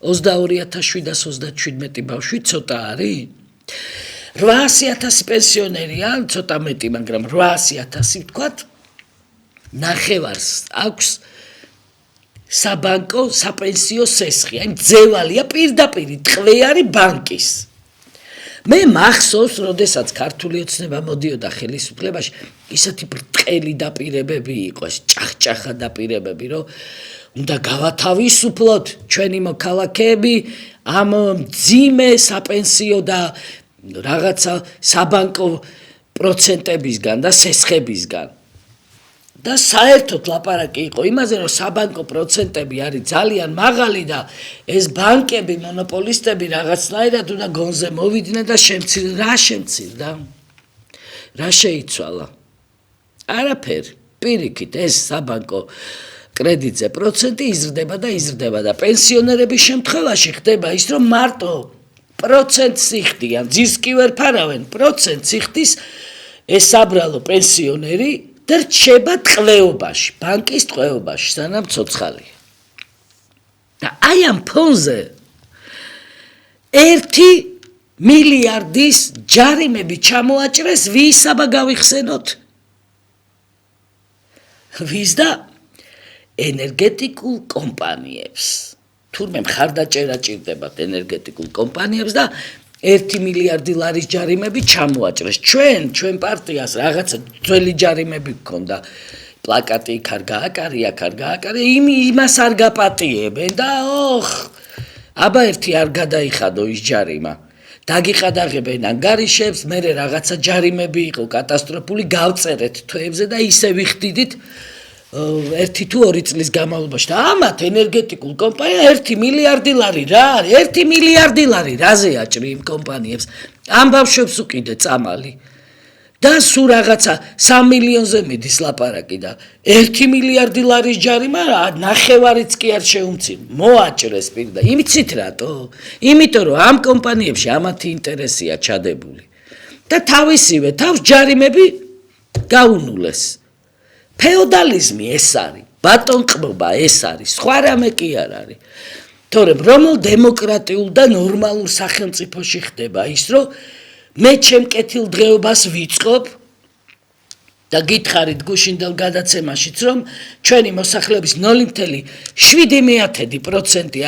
Speaker 1: 22,727 ბავშვი ცოტა არის 800,000 პენსიონერია ცოტა მეტი მაგრამ 800,000 ვთქვათ ნახევარს აქვს საბანკო საპენსიო სესხი აი ძევალია პირდაპირ ტყვეარი ბანკის მე მახსოვს როდესაც ქართული ოცნება მოდიოდა ხელისუფლებაში ისეთი ბრტყელი დაპირებები იყო ეს ჭახჭახა დაპირებები რომ უნდა გავათავისუფლოთ ჩვენი მოქალაქეები ამ ძიმე საპენსიო და რაღაცა საბანკო პროცენტებისგან და სესხებისგან და საერთოდ ლაპარაკი იყო იმაზე რომ საბანკო პროცენტები არის ძალიან მაღალი და ეს ბანკები მონოპოლისტები რაღაცნაირად უნდა გონზე მოვიდნენ და შემცირდა რა შეიცვალა არაფერი პირიქით ეს საბანკო კრედიტზე პროცენტი იზრდება და პენსიონერების შემთხვევაში ხდება ის რომ მარტო პროცენტს იხდიან ძირს კი ვერ ფარავენ პროცენტს იხდის ეს საბრალო პენსიონერი და რჩება ტყვეობაში ბანკის ტყვეობაში სანამ ცოცხალია და აი ამ ფონზე 1 მილიარდის ჯარიმები ჩამოაჭრეს ვისაბა გავიხსენოთ ვის და ენერგეტიკულ კომპანიებს თურმე მხარდაჭერა ჭირდებათ ენერგეტიკულ კომპანიებს და 1 მილიარდი ლარის ჯარიმები ჩამოაჭრეს ჩვენ პარტიას რაღაცა ძველი ჯარიმები გქონდა პლაკატი იქ არ გააკარი იმას არ გაპატიებენ და აბა ერთი არ გადაიხადო ის ჯარიმა დაგიყადაღებენ ანგარიშებს მე რაღაცა ჯარიმები იყო კატასტროფული გავწერეთ თვეებზე და ისე ვიხდიდით 1 თუ 2 წლის განმავლობაში და ამათ ენერგეტიკულ კომპანია 1 მილიარდი ლარი რა არის 1 მილიარდი ლარი რაზე აჭრი იმ კომპანიებს ამ ბავშვებს უკიდე წამალი და სულ რაღაცა 3 მილიონზე მიდის ლაპარაკი და 1 მილიარდი ლარის ჯარიმა ნახევარიც კი არ შეუმცი მოაჭრეს პირდა იმიცით რატო იმიტომ რომ ამ კომპანიებში ამათი ინტერესია ჩადებული და თავისივე თავს ჯარიმები გაუნულეს ფეოდალიზმი ეს არის ბატონყმობა ეს არის სხვა რამე კი არ არის თორემ რომელ დემოკრატიულ და ნორმალურ სახელმწიფოში ხდება ის რომ მე ჩემ კეთილდღეობას ვიწყობ და გითხარით გუშინდელ გადაცემაშიც რომ ჩვენი მოსახლეობის 0.7%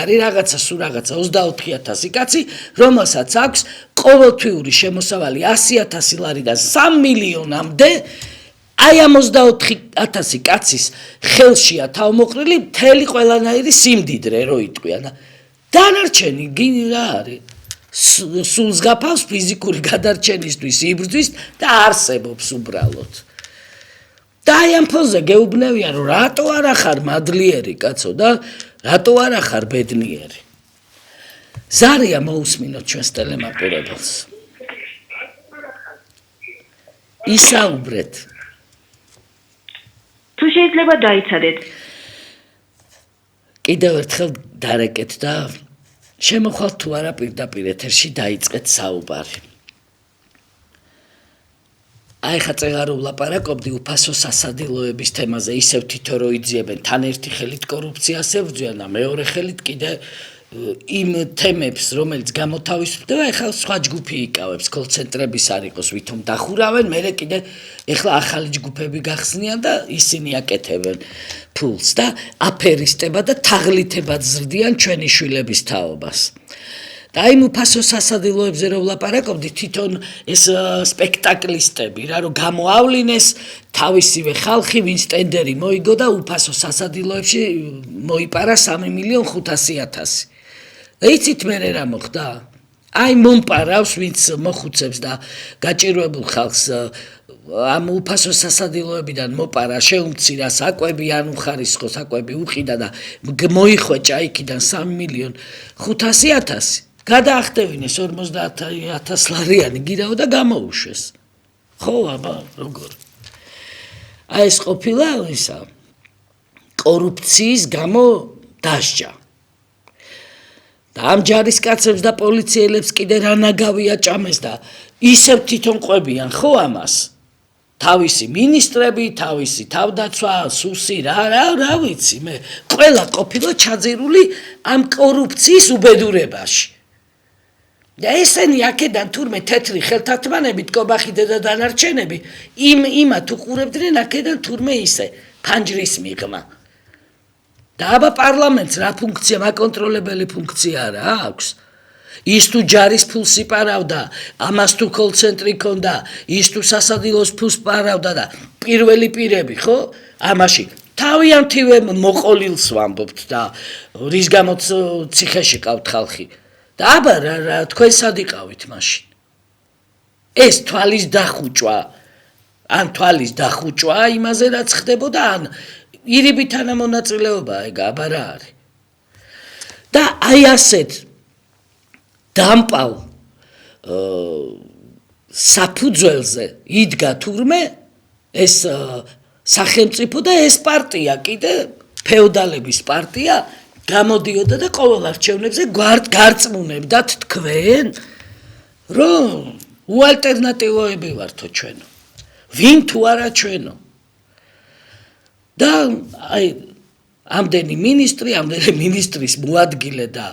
Speaker 1: არის რაღაცა სულ რაღაცა 24000 კაცი რომელსაც აქვს ყოველთვიური შემოსავალი 100000 ლარიდან 3 მილიონამდე აი ამ 24000 კაცის ხელშია თავმოყრილი მთელი ყველანაირი სიმდიდრე რო იტყვიან და დანარჩენი რა არის სულს გაფავს ფიზიკური გადარჩენისთვის იბრძვის და არსებობს უბრალოდ და აი ამ ფონზე გეუბნევია რომ რატო არ ახარ მადლიერი კაცო და რატო არ ახარ ბედნიერი ზარია მოусმინოთ ჩვენს ტელემაყურებელს ისაუბრეთ
Speaker 4: თუ შეიძლება დაიცადეთ
Speaker 1: კიდევ ერთხელ დარეკეთ და შემოხვალთ თუ არა პირდაპირ ეთერში დაიწყეთ საუბარი აი ხა წეგარო ვლაპარაკობდი უფასო სასადილოების თემაზე ისევ თითო რო იძიებენ თან ერთი ხელით კორუფციას ებრძვიან და მეორე ხელით კიდე იმ თემებს რომელიც გამოთავისუფლდება ეხლა სხვა ჯგუფი იკავებს კოლცენტრების არ იყოს ვითომ დახურავენ მე კიდე ეხლა ახალი ჯგუფები გახსნიან და ისინი აკეთებენ ფულს და აფერისტება და თაღლითება ზრდიან ჩვენი შვილების თაობას და აი უფასო სასადილოებზე რო ვლაპარაკობდი თვითონ ეს სპექტაკლისტები რა რომ გამოავლინეს თავისივე ხალხი ვინც ტენდერი მოიგო და უფასო სასადილოებში მოიპარა 3.500.000 იცით მე რა მოხდა აი მომპარავს ვინც მოხუცებს და გაჭირვებულ ხალხს ამ უფასო სასადილოებიდან მოპარა შეუმცირა საკვები ან უხარისხო საკვები უყიდა და მოიხვეჭა იქიდან 3.500.000 გადაახტევინეს 50,000 ლარიანი გირაო და გამოუშვეს ხო აბა როგორ აი ეს ყოფილა ისა კორუფციის გამო დასჯა და ამ ჯარისკაცებს და პოლიციელებს კიდე რა ნაგავია ჭამეს და ისევ თვითონ ყვებიან ხო ამას თავისი მინისტრები თავისი თავდაცვა სუსი რა ვიცი მე ყველა ყოფილა ჩაძირული ამ კორუფციის უბედურებაში და ესენი აქედან თურმე თეთრი ხელთათმანებით კობახიდე და დანარჩენები იმათ უყურებდნენ აქედან თურმე ისე ფანჯრის მიღმა და აბა პარლამენტს რა ფუნქცია მაკონტროლებელი ფუნქცია რა აქვს ის თუ ჯარის ფულს იპარავდა ამას თუ კოლცენტრი ქონდა ის თუ სასადილოს ფულს პარავდა და პირველი პირები ხო ამაში თავიანთივე მოყოლილს ვამბობთ და რის გამოც ციხეში ყავთ ხალხი და აბა რა თქვენ სად იყავით მაშინ ეს თვალის დახუჭვა ან თვალის დახუჭვა იმაზე რაც ხდებოდა ან ირიბით თანამონაწილეობა ეგ აბა რა არის და აი ასეთ დამპალ საფუძველზე იდგა თურმე ეს სახელმწიფო და ეს პარტია კიდე ფეოდალების პარტია გამოდიოდა და ყოველ არჩევნებზე გარწმუნებდათ თქვენ რომ უალტერნატივოები ვართო ჩვენო ვინ თუ არა ჩვენო და ამდენი მინისტრის მოადგილე და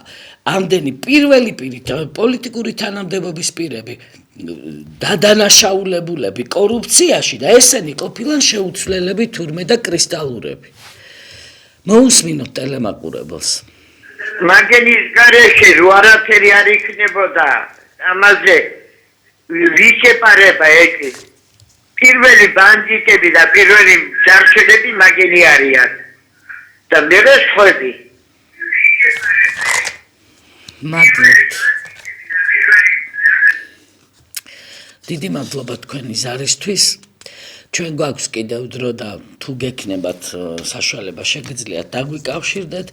Speaker 1: ამდენი პირველი პირი პოლიტიკური თანამდებობის პირები დადანაშაულებულები კორუფციაში და ესენი ყოფილან შეუცვლელები თურმე და კრისტალურები. მოусმინოთ ტელემაყურებელს.
Speaker 4: მაგენის გარეშე რო არაფერი არ იქნებოდა ამაზე ვიჩეპარება ეკი პირველი ბანდიტები და პირველი ჯარშელები მაგენი არიან და მე ვეშხვები
Speaker 1: მადლობთ. დიდი მადლობა თქვენი ზარისთვის. ჩვენ გვაქვს კიდევ დრო და თუ გექნებათ საშუალება შეგიძლიათ დაგვიკავშირდეთ.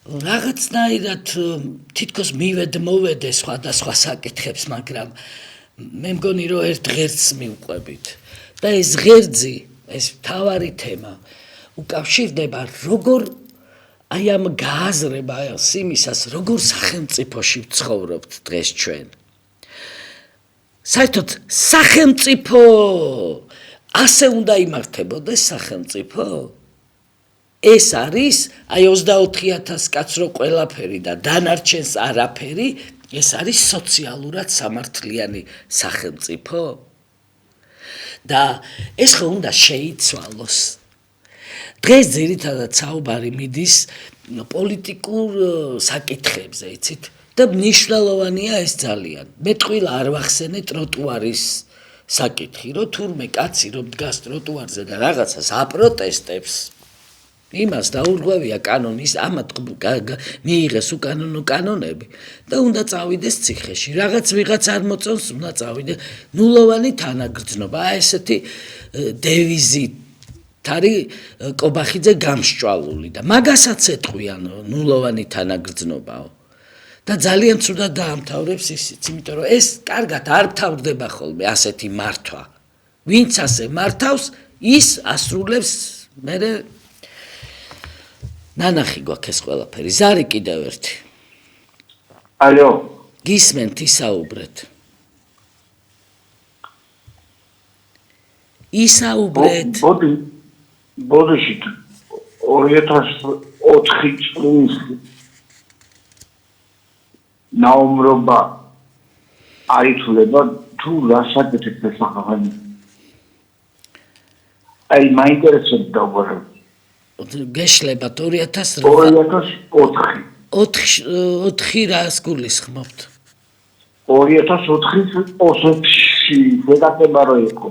Speaker 1: რაღაცნაირად თითქოს მივედმოვედე სხვადასხვა საკითხებს, მაგრამ მე მგონი რომ ერთ ღერძს მივყვებით და ეს ღერძი, ეს მთავარი თემა უკავშირდება როგორ აი ამ გააზრებას იმისას, როგორ სახელმწიფოში ვცხოვრობთ დღეს ჩვენ. საერთოდ სახელმწიფო ასე უნდა იმართებოდეს სახელმწიფო? ეს არის აი 24,000 კაცს რო ყველაფერი და დანარჩენს არაფერი, ეს არის სოციალურად სამართლიანი სახელმწიფო? და ეს ხო უნდა შეიცვალოს. დღეს ძირითადად საუბარი მიდის პოლიტიკურ საკითხებზე, იცით? და მნიშვნელოვანია ეს ძალიან. მე ტყუილა არ ვახსენე ტროტუარის საკითხი, რომ თურმე კაცი რომ დგას ტროტუარზე და რაღაცას აპროტესტებს, იმას დაურღვევია კანონის, ამათ მიიღეს უკანონო კანონები და უნდა წავიდეს ციხეში. ვიღაც არ მოწონს, უნდა წავიდე ნულოვანი თანაგრძნობა. ესეთი დევიზით არის კობახიძე გამსჭვალული და მაგასაც ეტყვიან ნულოვანი თანაგრძნობაო. და ძალიან ცუდად დაამთავრებს ისიც, იმიტომ რომ ეს კარგად არ მთავრდება ხოლმე ასეთი მართვა. ვინც ასე მართავს, ის ასრულებს მერე ნანახი გვაქვს ეს ყველაფერი. ზარი კიდევ ერთი.
Speaker 2: ალო,
Speaker 1: გისმენთ ისაუბრეთ. ისაუბრეთ.
Speaker 2: ბოდიში 2004 წლის ნაუმრობა აითვლება თუ რასაკეთებს ეს ახალი. აი მაინტერესებდა უბრალოდ.
Speaker 1: გეშლებათ 2004. 4 რას გულისხმობთ?
Speaker 2: 2004 ოსეთში შეგატება რო იყო.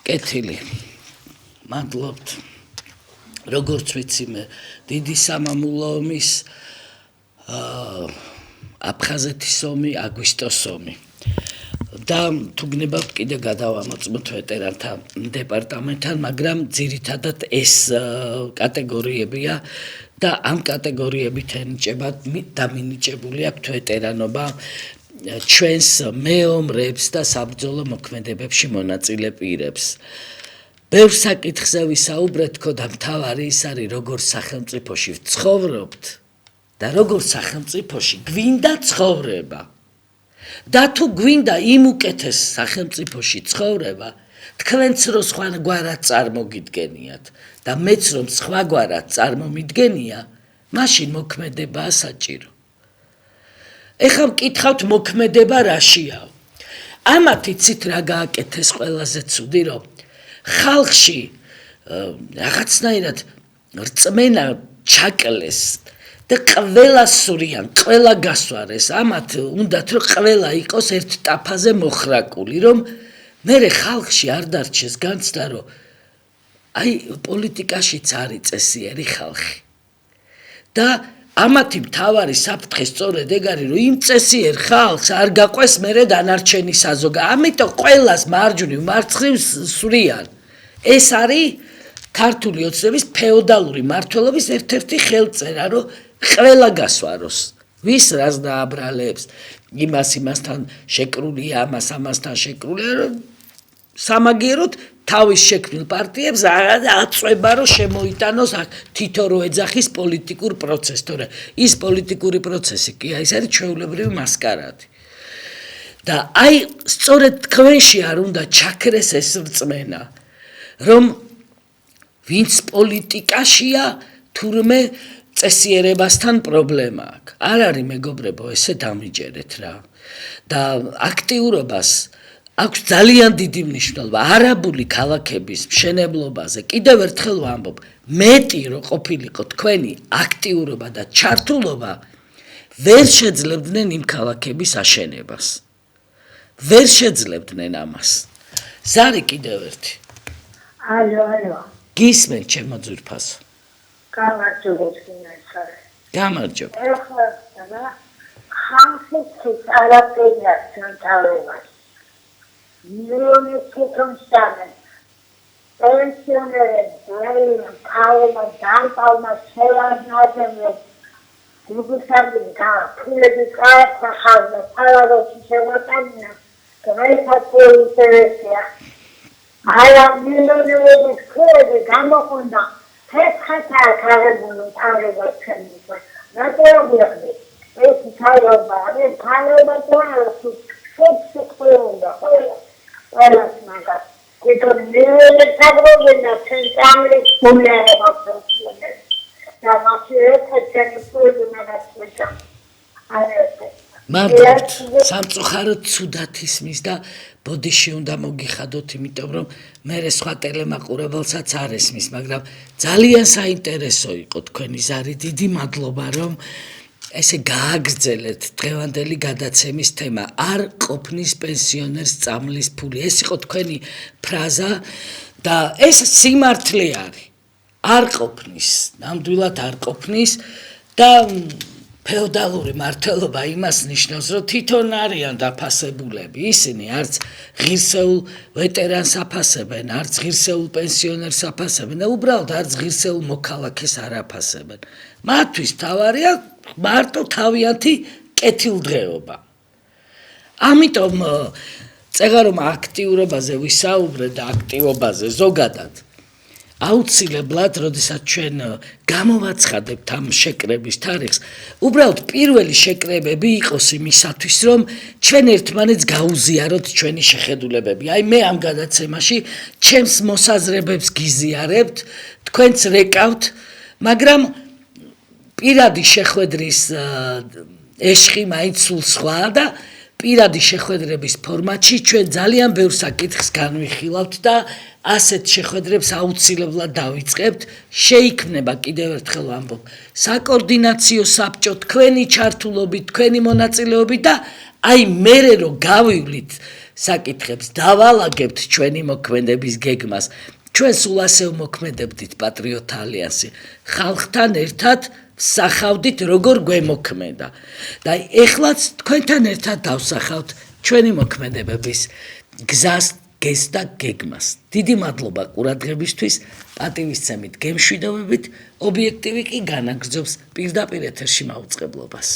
Speaker 1: კეთილი. მადლობთ. როგორც ვიცი მე, დიდი სამამულო ომის აფხაზეთის ომი, აგვისტოს ომი. და თუ გნებავთ კიდე გადავამოწმოთ ვეტერანთა დეპარტამენტთან, მაგრამ ძირითადად ეს კატეგორიებია და ამ კატეგორიებით ენიჭება და მინიჭებული აქვთ ვეტერანობა ჩვენს მეომრებს და საბრძოლო მოქმედებებში მონაწილე პირებს. ბევრ საკითხზე ვისაუბრეთ, და მთავარი ის არის, როგორ სახელმწიფოში ვცხოვრობთ და როგორ სახელმწიფოში გვინდა ცხოვრება. და თუ გვინდა იმ უკეთეს სახელმწიფოში ცხოვრება, თქვენც რომ სხვაგვარად წარმოგიდგენიათ და მეც რომ სხვაგვარად წარმომიდგენია, მაშინ მოქმედებაა საჭირო. ეხლა მკითხავთ მოქმედება რაშია? ამათ იცით რა გააკეთეს ყველაზე ცუდი, რომ ხალხში რაღაცნაირად რწმენა ჩაკლეს და ყველა სურიან, ყველა გასვარეს, ამათ უნდათ რომ ყველა იყოს ერთ ტაფაზე მოხრაკული, რომ მერე ხალხში არ დარჩეს განცდა, რომ აი პოლიტიკაშიც არის წესიერი ხალხი. და ამათი მთავარი საფრთხე სწორედ ეგ არის, რომ იმ წესიერ ხალხს არ გაყვეს მერე დანარჩენი საზოგადოება. ამიტომ ყველას მარჯვნივ მარცხნივ სვრიან. ეს არის ქართული ოცნების ფეოდალური მმართველობის ერთ-ერთი ხელწერა, რომ ყველა გასვაროს. ვის რას დააბრალებს, იმასთან შეკრულია, ამასთან შეკრულია, რომ სამაგიეროდ თავის შექმნილ პარტიებს აწვება, რომ შემოიტანოს თითო რო ეძახის პოლიტიკურ პროცესს, თორე ის პოლიტიკური პროცესი კი ის არის ჩვეულებრივი მასკარადი. და აი სწორედ თქვენში არ უნდა ჩაქრეს ეს რწმენა, რომ ვინც პოლიტიკაშია, თურმე წესიერებასთან პრობლემა აქვს. არ არის მეგობრებო, ესე დამიჯერეთ რა. და აქტიურობას აქვს ძალიან დიდი მნიშვნელობა არაბული ქალაქების მშენებლობაზე. კიდევ ერთხელ ვამბობ, მეტი რო ყოფილიყო თქვენი აქტიურობა და ჩართულობა, ვერ შეძლებდნენ იმ ქალაქების აშენებას. ვერ შეძლებდნენ ამას. ზარი კიდევ ერთი.
Speaker 5: ალო.
Speaker 1: გისმენ ჩემო ძვირფასო. გამარჯობა.
Speaker 5: ეხლა და ხალხის არაფერია ცენტრალურად. მილიონი თვითონსამე. პენსიონერები, ქალმა, დამპალმა, შევარდნადემ Lugusabin ka, puledi ka, khazna, palarosi shewatanya, kamaita interesia. Aya miliyoni puledi gamokonda, heta karebulu tareba chenisa. Natorobiyakni, esi tayoba, tayoba toarosu, sepsekunda, olas naga. Kito miliyoni tagrobina, centamli pulera vaprosunes.
Speaker 1: მადლობთ სამწუხაროდ ცუდად ისმის და ბოდიში უნდა მოგიხადოთ, იმიტომ რომ მე სხვა ტელემაყურებელსაც არ ესმის, მაგრამ ძალიან საინტერესო იყო თქვენი ზარი. დიდი მადლობა რომ ესე გააგრძელეთ დღევანდელი გადაცემის თემა. არ ყოფნის პენსიონერს წამლის ფული. ეს იყო თქვენი ფრაზა და ეს სიმართლე არის. არ ყოფნის, ნამდვილად არ ყოფნის და ფეოდალური მართლობა იმას ნიშნავს, რომ თვითონ არიან დაფასებულები. ისინი არც ღირსეულ ვეტერანს აფასებენ, არც ღირსეულ პენსიონერს აფასებენ და უბრალოდ არც ღირსეულ მოქალაქეს არ აფასებენ. მათთვის თავარია მარტო თავიანთი კეთილდღეობა. ამიტომ წეგარო აქტიურობაზე ვისაუბრე და აქტივობაზე ზოგადად. აუცილებლად, როდესაც ჩვენ გამოვაცხადებთ ამ შეკრების თარიღს, უბრალოდ პირველი შეკრებები იყოს იმისათვის, რომ ჩვენ ერთმანეთს გაუზიაროთ ჩვენი შეხედულებები. აი მე ამ გადაცემაში ჩემს მოსაზრებებს გიზიარებთ, თქვენც რეკავთ, მაგრამ პირადი შეხვედრის ეშხი მაინც სულ სხვაა და პირადი შეხვედრების ფორმატში ჩვენ ძალიან ბევრ საკითხს განვიხილავთ და ასეთ შეხვედრებს აუცილებლად დავიწყებთ. შეიქმნება კიდევ ერთხელ ვამბობ, საკოორდინაციო საბჭო თქვენი ჩართულობით, თქვენი მონაწილეობით და აი მერე რომ გავივლით საკითხებს, დავალაგებთ ჩვენი მოქმედების გეგმას. ჩვენ სულ ასე ვმოქმედებდით პატრიოტ ალიანსი. ხალხთან ერთად სახავდით როგორ გვემოქმედა და ეხლაც თქვენთან ერთად დავსახავთ ჩვენი მოქმედებების გზას, გეზს და გეგმას. დიდი მადლობა ყურადღებისთვის, პატივისცემით გემშვიდობებით, ობიექტივი კი განაგრძობს პირდაპირ ეთერში მაუწყებლობას.